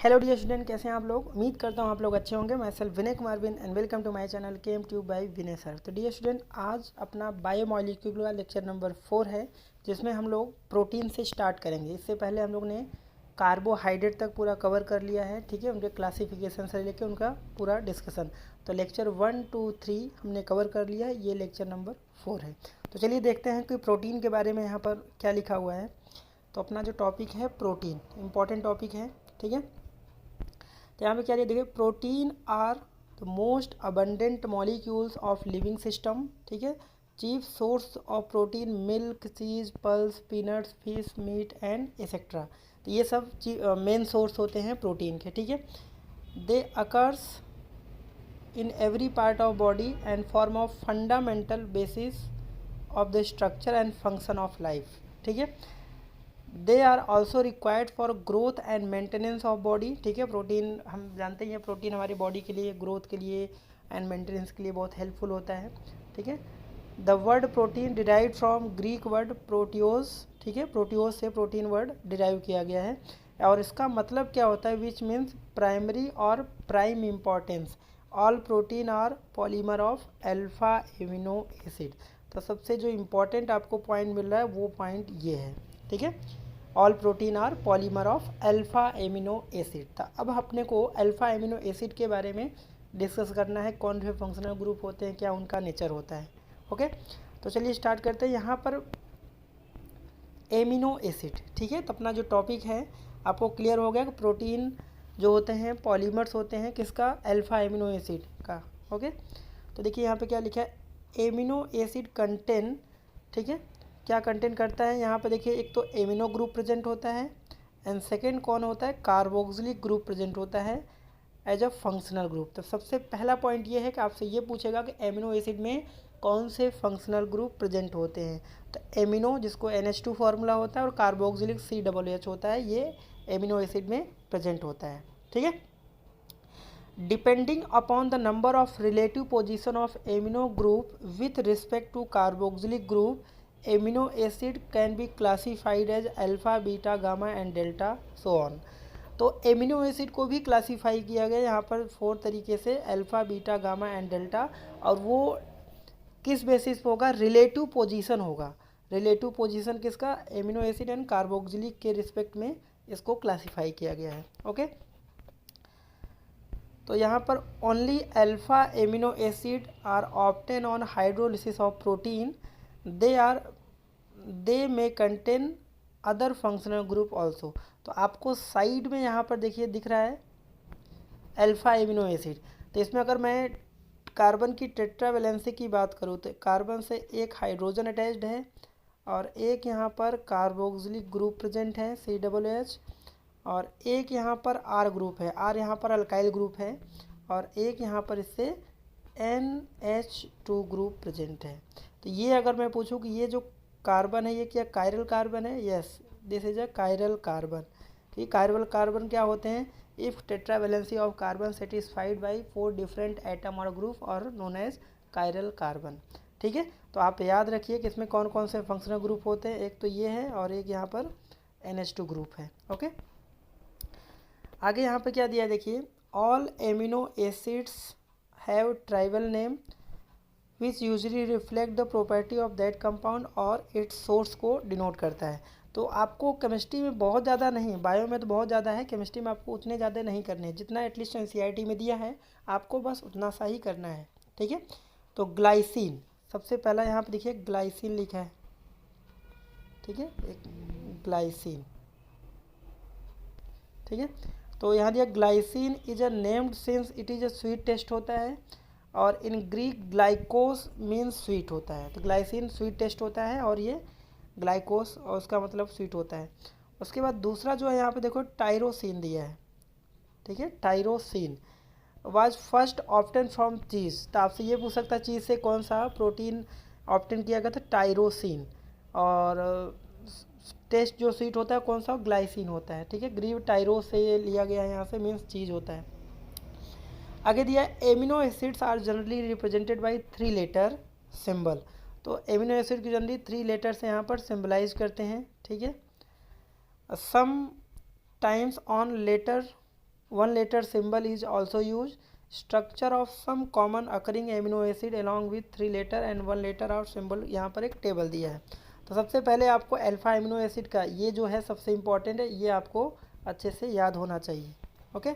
Hello dear student, कैसे हैं आप लोग। उम्मीद करता हूं आप लोग अच्छे होंगे। मैं सेल्फ विनय कुमार बिन and welcome to my channel chem tube by Vinay sir. तो डियर स्टूडेंट, आज अपना बायोमॉलिक्यूलर लेक्चर नंबर 4 है, जिसमें हम लोग प्रोटीन से स्टार्ट करेंगे। इससे पहले हम लोग ने कार्बोहाइड्रेट तक पूरा कवर कर लिया है, ठीक है, उनके क्लासिफिकेशन से लेकर उनका पूरा डिस्कशन। तो लेक्चर 1, 2, 3 हमने कवर कर लिया है, ये लेक्चर नंबर 4 है। तो चलिए देखते हैं कि प्रोटीन के बारे में यहाँ पर क्या लिखा हुआ है। तो अपना जो टॉपिक है प्रोटीन, इम्पॉर्टेंट टॉपिक है, ठीक है। तो यहाँ पे क्या देखिए, protein are the most abundant molecules of living system, ठीक है। Chief source of protein milk, cheese, pulse, peanuts, fish, meat and etcetera. तो ये सब मेन सोर्स होते हैं प्रोटीन के, ठीक है। They occurs in every part of body and form of fundamental basis of the structure and function of life, ठीक है। They are also required for growth and maintenance of body, ठीक है। Protein हम जानते हैं, प्रोटीन हमारी body के लिए, ग्रोथ के लिए एंड मेंटेनेंस के लिए बहुत हेल्पफुल होता है, ठीक है। The word protein derive from Greek word proteios, ठीक है। प्रोटियोज से प्रोटीन वर्ड डिराइव किया गया है और इसका मतलब क्या होता है, विच मीन्स प्राइमरी और prime importance. All protein are polymer of alpha amino acid. तो सबसे जो इम्पोर्टेंट आपको पॉइंट मिल रहा है वो पॉइंट ये है, ठीक है। All protein are polymer of alpha amino acid. तो अब अपने को अल्फा एमिनो एसिड के बारे में डिस्कस करना है, कौन से फंक्शनल ग्रुप होते हैं, क्या उनका नेचर होता है, ओके। तो चलिए स्टार्ट करते हैं। यहाँ पर एमिनो एसिड, ठीक है। तो अपना जो टॉपिक है आपको क्लियर हो गया कि प्रोटीन जो होते हैं पॉलीमर्स होते हैं किसका, अल्फा एमिनो एसिड का, ओके। तो देखिए यहाँ पे क्या लिखा है, एमिनो एसिड कंटेन, ठीक है, क्या कंटेंट करता है। यहाँ पे देखिए, एक तो एमिनो ग्रुप प्रेजेंट होता है एंड सेकेंड कौन होता है, कार्बोक्सिलिक ग्रुप प्रेजेंट होता है एज अ फंक्शनल ग्रुप। तो सबसे पहला पॉइंट ये है कि आपसे ये पूछेगा कि एमिनो एसिड में कौन से फंक्शनल ग्रुप प्रेजेंट होते हैं। तो एमिनो, जिसको NH2 फार्मूला होता है, और कार्बोक्सिलिक COOH होता है, ये एमिनो एसिड में प्रेजेंट होता है, ठीक है। Depending upon the number of relative position of amino group with respect to carboxylic group, amino acid can be classified as alpha, beta, gamma and delta, so on. तो amino acid को भी classify किया गया यहाँ पर 4 तरीके से, alpha, beta, gamma and delta. और वो किस बेसिस पे होगा, रिलेटिव पोजीशन होगा। रिलेटिव पोजीशन किसका, एमिनो एसिड एंड कार्बोक्सिलिक के रिस्पेक्ट में इसको क्लासीफाई किया गया है, ओके। तो यहाँ पर only alpha amino acid are obtain on hydrolysis of protein, they may contain other functional group also. तो आपको साइड में यहाँ पर देखिए दिख रहा है अल्फा एमिनो एसिड। तो इसमें अगर मैं कार्बन की टेट्रावैलेंसी की बात करूँ तो कार्बन से एक हाइड्रोजन अटैच्ड है और एक यहाँ पर कार्बोक्सिलिक ग्रुप प्रेजेंट है COOH, और एक यहाँ पर R ग्रुप है, R यहाँ पर अल्काइल ग्रुप है, और एक यहाँ पर इससे NH2 ग्रुप प्रेजेंट है। तो ये अगर मैं पूछूं कि ये जो कार्बन है ये क्या कायरल कार्बन है, yes, this is a chiral carbon. ठीक, कायरल कार्बन क्या होते हैं, if tetravalency of carbon satisfied by 4 different atom और ग्रुप और नोन एज कायरल कार्बन, ठीक है। तो आप याद रखिए कि इसमें कौन कौन से फंक्शनल ग्रुप होते हैं, एक तो ये है और एक यहाँ पर NH2 ग्रुप है, ओके। आगे यहाँ पे क्या दिया है देखिए, all amino acids have tribal name which usually reflect the property of that compound और इट्स सोर्स को डिनोट करता है। तो आपको केमिस्ट्री में बहुत ज़्यादा नहीं, बायो में तो बहुत ज़्यादा है, केमिस्ट्री में आपको उतने ज़्यादा नहीं करने हैं, जितना एटलीस्ट NCERT में दिया है आपको बस उतना सा ही करना है, ठीक है। तो ग्लाइसिन, सबसे पहला यहाँ पे देखिए ग्लाइसिन लिखा है, ठीक है, एक ग्लाइसिन, ठीक है। तो यहाँ दिया glycine is a named since it is a sweet taste होता है, और इन ग्रीक ग्लाइकोस मीन्स स्वीट होता है। तो ग्लाइसिन स्वीट टेस्ट होता है और ये ग्लाइकोस, और उसका मतलब स्वीट होता है। उसके बाद दूसरा जो है यहाँ पे देखो टायरोसिन दिया है, ठीक है। Tyrosine was first obtain from cheese. तो आपसे ये पूछ सकता है चीज़ से कौन सा प्रोटीन ऑप्टेन किया गया था, टायरोसिन। और टेस्ट जो स्वीट होता है कौन सा, ग्लाइसिन होता है, ठीक है। ग्रीव टायरो से लिया गया है यहाँ से, मीन्स चीज़ होता है। आगे दिया amino acids are generally represented by 3 letter symbol. तो एमिनो एसिड की जनरली 3 लेटर से यहाँ पर सिंबलाइज करते हैं, ठीक है। Sometimes on letter 1 letter symbol is also used. Structure of some common occurring amino acid along with 3 letter and 1 letter of symbol, यहाँ पर एक टेबल दिया है। तो सबसे पहले आपको अल्फा एमिनो एसिड का ये जो है सबसे इम्पॉर्टेंट है, ये आपको अच्छे से याद होना चाहिए। ओके,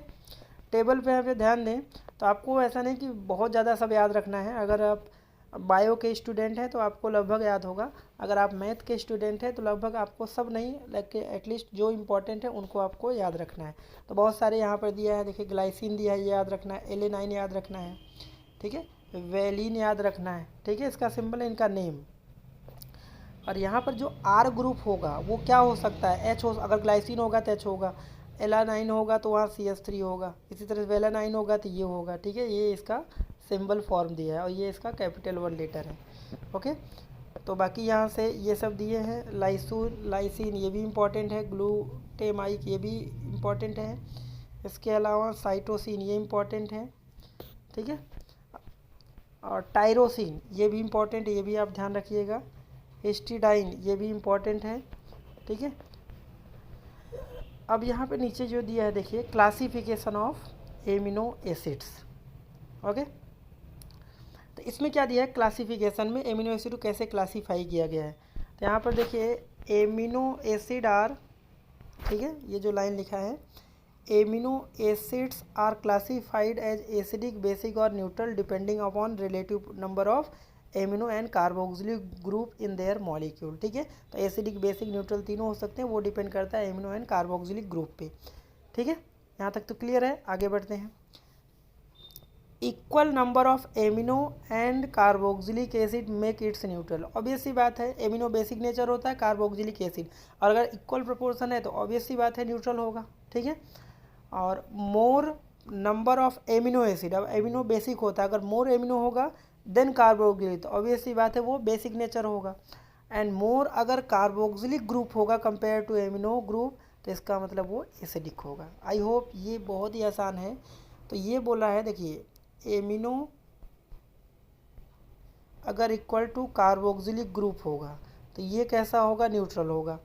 टेबल पे यहाँ पे ध्यान दें तो आपको ऐसा नहीं कि बहुत ज़्यादा सब याद रखना है। अगर आप बायो के स्टूडेंट हैं तो आपको लगभग याद होगा, अगर आप मैथ के स्टूडेंट हैं तो लगभग आपको सब नहीं, लेकिन एटलीस्ट जो इम्पोर्टेंट है उनको आपको याद रखना है। तो बहुत सारे यहाँ पर दिया है, देखिए ग्लाइसिन दिया है, ये याद रखना है, एलेनाइन याद रखना है, ठीक है, वेलिन याद रखना है, ठीक है, इसका सिंबल है, इनका नेम। और यहाँ पर जो आर ग्रुप होगा वो क्या हो सकता है, एच हो, अगर ग्लाइसिन होगा तो एच होगा, एलानाइन होगा तो वहाँ CH3 होगा, इसी तरह वेलानाइन होगा तो ये होगा, ठीक है, ये इसका सिंबल फॉर्म दिया है और ये इसका कैपिटल 1 लेटर है। ओके, तो बाकी यहाँ से ये सब दिए हैं। लाइसिन ये भी इम्पॉर्टेंट है, ग्लूटेमाइक ये भी इम्पॉर्टेंट है, इसके अलावा साइटोसिन ये इम्पॉर्टेंट है, ठीक है, और टायरोसिन ये भी इम्पॉर्टेंट है, ये भी आप ध्यान रखिएगा। हिस्टिडाइन ये भी इम्पॉर्टेंट है, ठीक है। अब यहाँ पे नीचे जो दिया है देखिए, classification of amino acids. Okay, तो इसमें क्या दिया है, क्लासिफिकेशन में एमिनो एसिड को कैसे क्लासीफाई किया गया है। तो यहाँ पर देखिए एमिनो एसिड आर, ठीक है, ये जो लाइन लिखा है, amino acids are classified as acidic, basic और neutral depending upon relative number of amino and carboxylic group in their molecule, ठीक है। तो एसिडिक, बेसिक, न्यूट्रल तीनों हो सकते हैं, वो डिपेंड करता है एमिनो एंड कार्बोक्सिलिक ग्रुप पे, ठीक है। यहाँ तक तो क्लियर है, आगे बढ़ते हैं। Equal number of amino and carboxylic acid make its neutral. Obvious सी बात है, एमिनो बेसिक नेचर होता है, कार्बोक्सिलिक एसिड, और अगर इक्वल प्रोपोर्शन है तो ऑब्वियस सी बात है न्यूट्रल होगा, ठीक है। और मोर नंबर ऑफ एमिनो एसिड, अब एमिनो बेसिक होता है, अगर मोर एमिनो होगा देन कार्बोक्सिलिक, तो ऑब्वियस सी बात है वो बेसिक नेचर होगा। एंड मोर अगर कार्बोक्सिलिक ग्रुप होगा कंपेयर टू एमिनो ग्रुप, तो इसका मतलब वो एसिडिक होगा। आई होप ये बहुत ही आसान है। तो ये बोला है, देखिए एमिनो अगर इक्वल टू कार्बोक्सिलिक ग्रुप होगा तो ये कैसा होगा, न्यूट्रल होगा।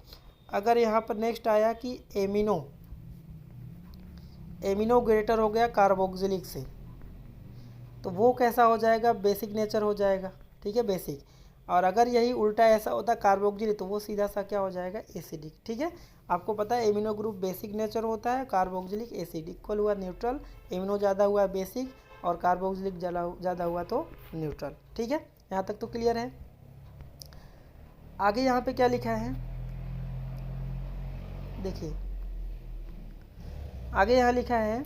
अगर यहाँ पर नेक्स्ट आया कि एमिनो ग्रेटर हो गया कार्बोक्सिलिक से, तो वो कैसा हो जाएगा, बेसिक नेचर हो जाएगा, ठीक है, बेसिक। और अगर यही उल्टा ऐसा होता कार्बोक्सिलिक, तो वो सीधा सा क्या हो जाएगा, एसिडिक, ठीक है। आपको पता है एमिनो ग्रुप बेसिक नेचर होता है, कार्बोक्सिलिक एसिड, इक्वल हुआ न्यूट्रल, एमिनो ज़्यादा हुआ बेसिक और कार्बोक्सिलिक ज़्यादा हुआ तो न्यूट्रल, ठीक है। यहाँ तक तो क्लियर है। आगे यहाँ पे क्या लिखा है, देखिए आगे यहाँ लिखा है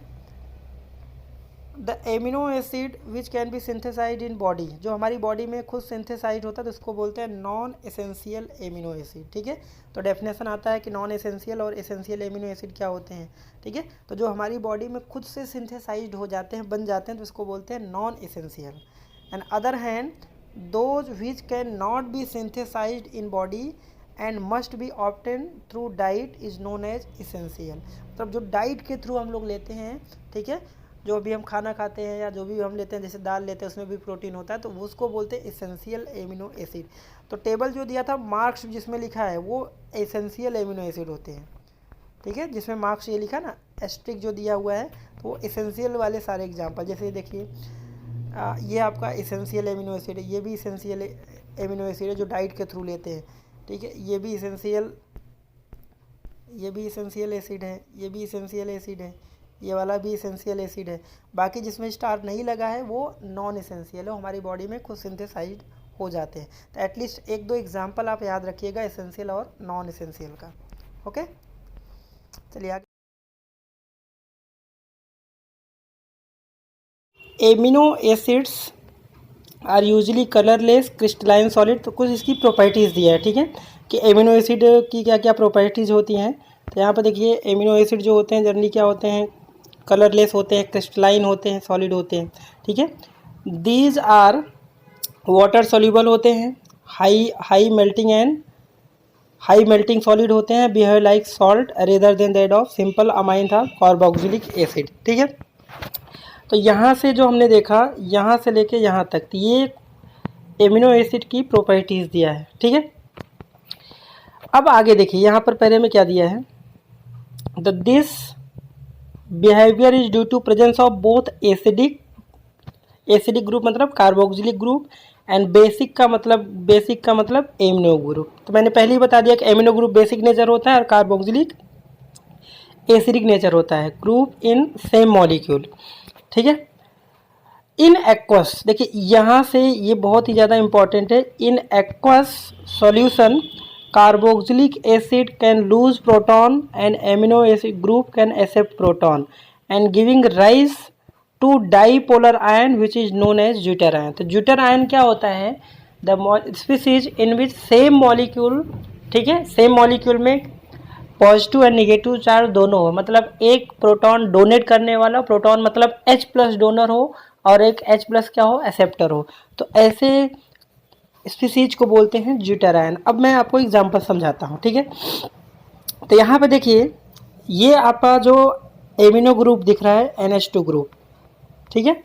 the amino acid which can be synthesised in body, जो हमारी बॉडी में खुद सिंथेसाइड होता है तो उसको बोलते हैं नॉन एसेंशियल एमिनो एसिड, ठीक है। तो डेफिनेशन आता है कि नॉन एसेंशियल और एसेंशियल एमिनो एसिड क्या होते हैं, ठीक है। तो जो हमारी बॉडी में खुद से सिंथेसाइड हो जाते हैं, बन जाते हैं, तो इसको बोलते हैं non essential. And other hand those which can not be synthesised in body and must be obtain through diet is known as essential. मतलब जो डाइट के थ्रू हम लोग लेते हैं, ठीक है, जो भी हम खाना खाते हैं या जो भी हम लेते हैं, जैसे दाल लेते हैं उसमें भी प्रोटीन होता है, तो उसको बोलते हैं एसेंशियल एमिनो एसिड। तो टेबल जो दिया था, मार्क्स जिसमें लिखा है वो एसेंशियल एमिनो एसिड होते हैं, ठीक है, जिसमें मार्क्स ये लिखा ना एस्ट्रिक जो दिया हुआ है, तो वो एसेंशियल वाले सारे एग्जाम्पल, जैसे देखिए ये आपका एसेंशियल एमिनो एसिड है, ये भी एसेंशियल एमिनो एसिड है जो डाइट के थ्रू लेते हैं, ठीक है, ये भी एसेंशियल एसिड है, ये भी एसेंशियल एसिड है, ये वाला भी एसेंशियल एसिड है। बाकी जिसमें स्टार नहीं लगा है वो नॉन एसेंशियल है, हमारी बॉडी में खुद सिंथेसाइज हो जाते हैं। तो एटलीस्ट 1-2 एग्जाम्पल आप याद रखिएगा एसेंशियल और नॉन एसेंशियल का। ओके, चलिए आगे। Amino acids are usually colourless crystalline solid. तो कुछ इसकी प्रॉपर्टीज़ दिया है, ठीक है, कि एमिनो एसिड की क्या क्या प्रॉपर्टीज़ होती हैं। तो यहाँ पर देखिए एमिनो एसिड जो होते हैं जनरली क्या होते हैं, कलरलेस होते हैं, क्रिस्टलाइन होते हैं, सॉलिड होते हैं, ठीक है। दीज आर वाटर सोल्यूबल होते हैं, हाई मेल्टिंग सॉलिड होते हैं, behave like salt rather than that of simple amine था कार्बोक्सिलिक एसिड, ठीक है। तो यहाँ से जो हमने देखा, यहाँ से लेके यहाँ तक, तो ये एमिनो एसिड की प्रॉपर्टीज़ दिया है, ठीक है। अब आगे देखिए यहाँ पर पहले में क्या दिया है, this behaviour is due to presence of both acidic group मतलब कार्बोक्सिलिक ग्रुप एंड बेसिक का मतलब एमिनो ग्रुप। तो मैंने पहले ही बता दिया कि एमिनो ग्रुप बेसिक नेचर होता है और कार्बोक्सिलिक एसिडिक नेचर होता है, ग्रुप इन सेम मॉलिक्यूल। ठीक है। इन एक्वस, देखिए यहाँ से ये बहुत ही ज़्यादा इंपॉर्टेंट है। In aqueous solution carboxylic acid can lose proton and amino acid group can accept proton and giving rise to dipolar ion which is known as zwitter ion. तो ज्यूटर आयन क्या होता है? The species in which same molecule, ठीक है, same molecule में positive and negative charge दोनों हो, मतलब एक प्रोटॉन डोनेट करने वाला, प्रोटॉन मतलब H+ डोनर हो और एक H+ क्या हो, एक्सेप्टर हो। तो ऐसे स्पीसीज को बोलते हैं ज्यूटर आयन। अब मैं आपको एग्जांपल समझाता हूँ। ठीक है। तो यहाँ पे देखिए, ये आपका जो एमिनो ग्रुप दिख रहा है NH2 ग्रुप, ठीक है,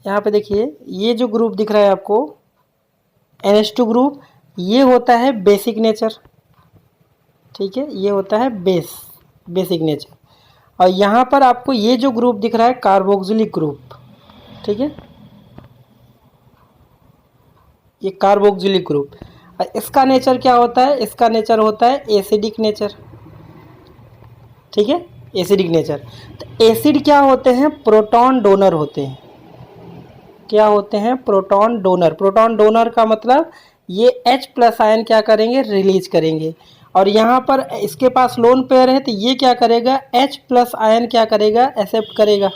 यहाँ पे देखिए ये जो ग्रुप दिख रहा है आपको NH2 ग्रुप, ये होता है बेसिक नेचर। ठीक है, ये होता है बेसिक नेचर। और यहाँ पर आपको ये जो ग्रुप दिख रहा है कार्बोक्सिलिक ग्रुप, ठीक है, ये कार्बोक्सिलिक ग्रुप। और इसका नेचर क्या होता है? इसका नेचर होता है एसिडिक नेचर। ठीक है, एसिडिक नेचर। तो एसिड क्या होते हैं? प्रोटॉन डोनर होते हैं। क्या होते हैं? Proton donor. प्रोटॉन डोनर का मतलब ये H+ आयन क्या करेंगे? रिलीज करेंगे। और यहाँ पर इसके पास लोन पेयर है तो ये क्या करेगा? H+ आयन क्या करेगा? एक्सेप्ट करेगा।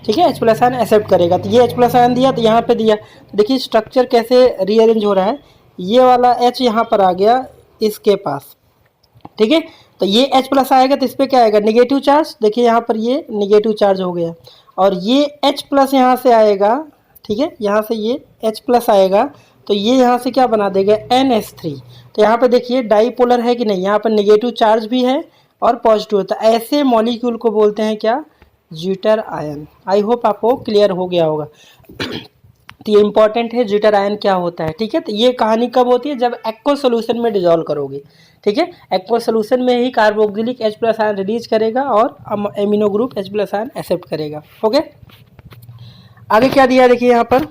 ठीक है, H+ आयन एक्सेप्ट करेगा। तो ये H+ आयन दिया तो यहाँ पे दिया। तो देखिए स्ट्रक्चर कैसे रीअरेंज हो रहा है। ये वाला H यहाँ पर आ गया इसके पास। ठीक है, तो ये H+ आएगा तो इस पर क्या आएगा? Negative charge. देखिए यहाँ पर ये निगेटिव चार्ज हो गया। और ये H+ यहाँ से आएगा। ठीक है, यहाँ से ये H+ आएगा तो ये यहाँ से क्या बना देगा? NH3। तो यहाँ पे देखिए डाईपोलर है कि नहीं, यहाँ पर निगेटिव चार्ज भी है और पॉजिटिव होता है। ऐसे मॉलिक्यूल को बोलते हैं क्या? Zwitter ion. आई होप आपको क्लियर हो गया होगा। तो ये इंपॉर्टेंट है ज्यूटर आयन क्या होता है। ठीक है, तो ये कहानी कब होती है? जब एक्वस सोल्यूशन में डिजोल्व करोगे। ठीक है, एक्वस सोल्यूशन में ही कार्बोक्सिलिक H+ आयन रिलीज करेगा और amino group H+ ion accept करेगा। ओके, आगे क्या दिया देखिए यहाँ पर,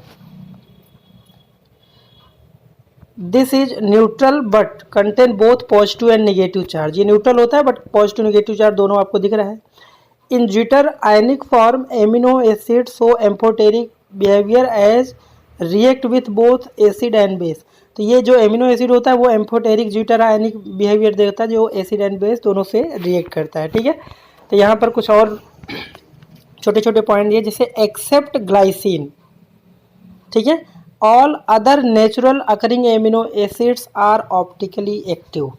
this is neutral but contain both positive and negative charge. ये न्यूट्रल होता है बट पॉजिटिव निगेटिव चार्ज दोनों आपको दिख रहा है। In zwitter ionic form amino acid so amphoteric behaviour as react with both acid and base. तो ये जो एमिनो एसिड होता है वो एम्फोटेरिक ज्यूटर आयनिक बिहेवियर देता है जो एसिड एंड बेस दोनों से रिएक्ट करता है। ठीक है, तो यहाँ पर कुछ और छोटे छोटे पॉइंट दिए, जैसे एक्सेप्ट ग्लाइसिन। ठीक है, all other natural occurring amino acids are optically active.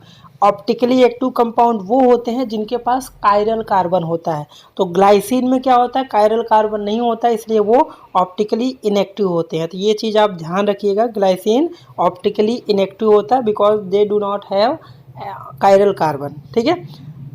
Optically active compound वो होते हैं जिनके पास कायरल कार्बन होता है। तो ग्लाइसिन में क्या होता है? कायरल कार्बन नहीं होता है, इसलिए वो ऑप्टिकली इनएक्टिव होते हैं। तो ये चीज़ आप ध्यान रखिएगा, ग्लाइसिन ऑप्टिकली इनएक्टिव होता है because they do not have chiral carbon. ठीक है,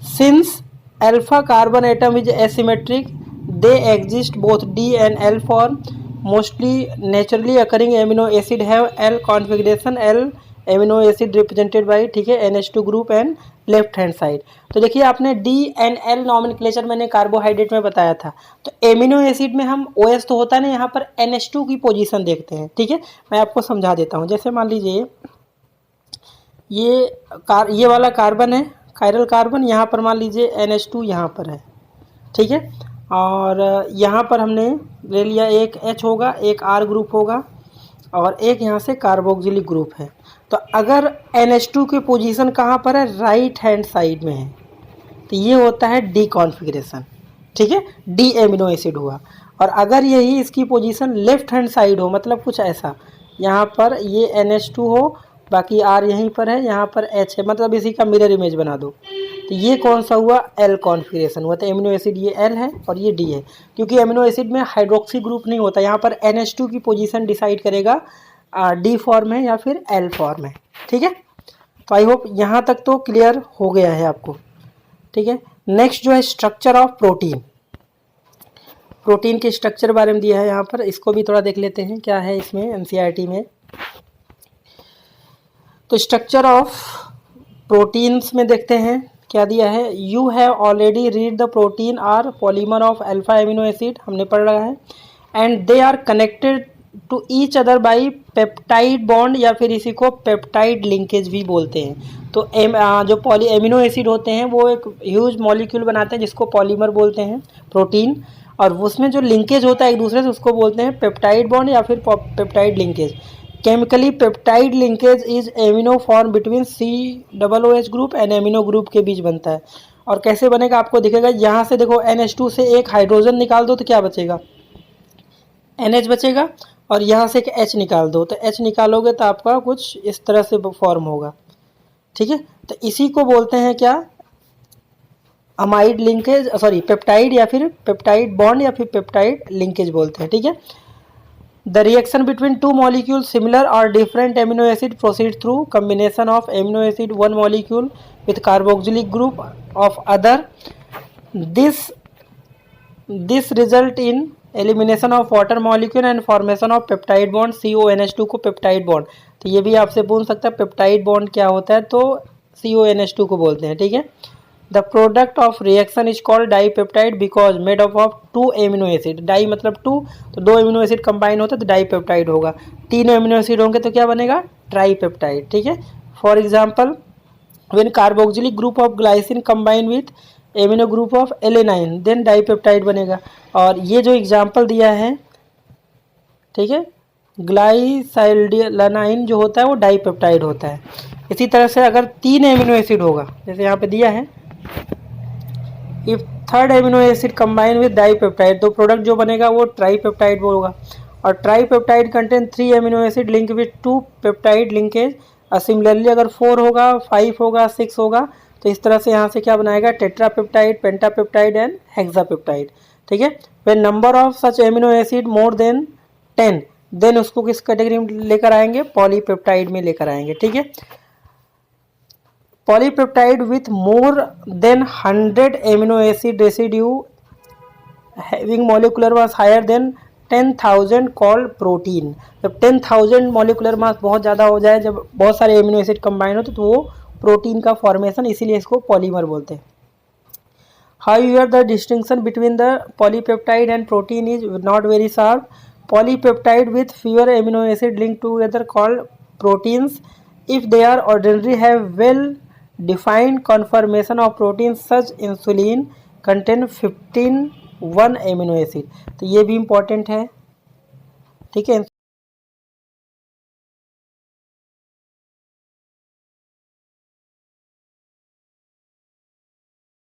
since alpha carbon atom is asymmetric they exist both D and L form. Mostly naturally occurring amino acid have L configuration, L amino acid represented by, ठीक है, NH2 group and left hand side. तो देखिए आपने D and L nomenclature मैंने carbohydrate में बताया था। तो एमिनो एसिड में हम OS तो होता है ना, यहाँ पर NH2 की पोजीशन देखते हैं। ठीक है, मैं आपको समझा देता हूँ। जैसे मान लीजिए ये वाला कार्बन है, कायरल कार्बन, यहाँ पर मान लीजिए NH2 यहाँ पर है। ठीक है, और यहाँ पर हमने ले लिया एक H होगा, एक R ग्रुप होगा और एक यहाँ से कार्बोक्सिलिक ग्रुप है। तो अगर NH2 की पोजीशन कहाँ पर है? राइट हैंड साइड में है, तो ये होता है D कॉन्फ़िगरेशन। ठीक है, D एमिनो एसिड हुआ। और अगर यही इसकी पोजीशन लेफ्ट हैंड साइड हो, मतलब कुछ ऐसा, यहाँ पर ये NH2 हो, बाकी R यहीं पर है, यहाँ पर H है, मतलब इसी का मिरर इमेज बना दो। तो ये कौन सा हुआ? L कॉन्फ़िगरेशन हुआ। तो एमिनो एसिड ये L है और ये D है, क्योंकि एमिनो एसिड में हाइड्रोक्सी ग्रुप नहीं होता। यहाँ पर NH2 की पोजीशन डिसाइड करेगा D फॉर्म है या फिर L फॉर्म है। ठीक है, तो आई होप यहाँ तक तो क्लियर हो गया है आपको। ठीक है, नेक्स्ट जो है स्ट्रक्चर ऑफ प्रोटीन। प्रोटीन के स्ट्रक्चर बारे में दिया है यहाँ पर, इसको भी थोड़ा देख लेते हैं क्या है इसमें NCERT में। तो स्ट्रक्चर ऑफ प्रोटीन्स में देखते हैं क्या दिया है, you have already read the protein are polymer of alpha amino acid, हमने पढ़ रहा है, and they are connected to each other by peptide bond, या फिर इसी को पेप्टाइड लिंकेज भी बोलते हैं। तो जो पॉली एमिनो एसिड होते हैं वो एक ह्यूज मॉलिक्यूल बनाते हैं जिसको पॉलीमर बोलते हैं, प्रोटीन, और उसमें जो लिंकेज होता है एक दूसरे से उसको बोलते हैं पेप्टाइड बॉन्ड या फिर peptide linkage. Chemically peptide linkage is amino form between COOH group and amino group के बीच बनता है। और कैसे बनेगा आपको दिखेगा, यहाँ से देखो NH2 से एक हाइड्रोजन निकाल दो तो क्या बचेगा, NH बचेगा, और यहाँ से एक H निकाल दो तो H निकालोगे तो आपका कुछ इस तरह से फॉर्म होगा। ठीक है, तो इसी को बोलते हैं क्या, अमाइड लिंकेज, सॉरी पेप्टाइड, या फिर पेप्टाइड बॉन्ड या फिर पेप्टाइड लिंकेज बोलते हैं। ठीक है, the reaction between two molecule similar और different amino acid proceed through combination of amino acid one molecule with carboxylic group of other, this result in elimination of water molecule and formation of peptide bond, CONH2 को peptide bond. तो ये भी आपसे पूछ सकता है peptide bond क्या होता है, तो CONH2 को बोलते हैं। ठीक है, the product of reaction is called dipeptide because made up of two amino acid, di मतलब टू, तो दो एमिनो एसिड कंबाइन होता है तो डाईपेप्टाइड होगा, तीन एमिनो एसिड होंगे तो क्या बनेगा, ट्राईपेप्टाइड। ठीक है, for example when carboxylic group of glycine combine with amino group of alanine then dipeptide बनेगा। और ये जो एग्जाम्पल दिया है, ठीक है, ग्लाइसाइल्डिलानाइन जो होता है वो डाईपेप्टाइड होता है। इसी तरह से अगर तीन एमिनो एसिड होगा, जैसे यहाँ पे दिया है, if third amino acid combine with dipeptide, तो प्रोडक्ट जो बनेगा वो ट्राईपेप्टाइड होगा। और tripeptide contain 3 amino acid link with 2 peptide linkage. Similarly अगर 4 होगा, 5 होगा, 6 होगा, तो इस तरह से यहाँ से क्या बनाएगा, टेट्रापेप्टाइड, पेंटापेप्टाइड एंड हेक्सापेप्टाइड। ठीक है, when number of such amino acid more than 10 then उसको किस कैटेगरी में लेकर आएंगे, पॉलीपेप्टाइड में लेकर आएंगे। ठीक है, polypeptide with more than 100 amino acid residue having molecular mass higher than 10,000 called protein. जब 10,000 मॉलिक्यूलर मास बहुत ज़्यादा हो जाए, जब बहुत सारे एमिनो एसिड कंबाइन हो, तो वो प्रोटीन का फॉर्मेशन, इसीलिए इसको पॉलीमर बोलते हैं। However, the distinction between the polypeptide and protein is not very sharp. Polypeptide with fewer amino acid linked together called proteins. If they are ordinary have well defined conformation of proteins, such insulin contain 15 1 amino acid. तो ये भी important है। ठीक है,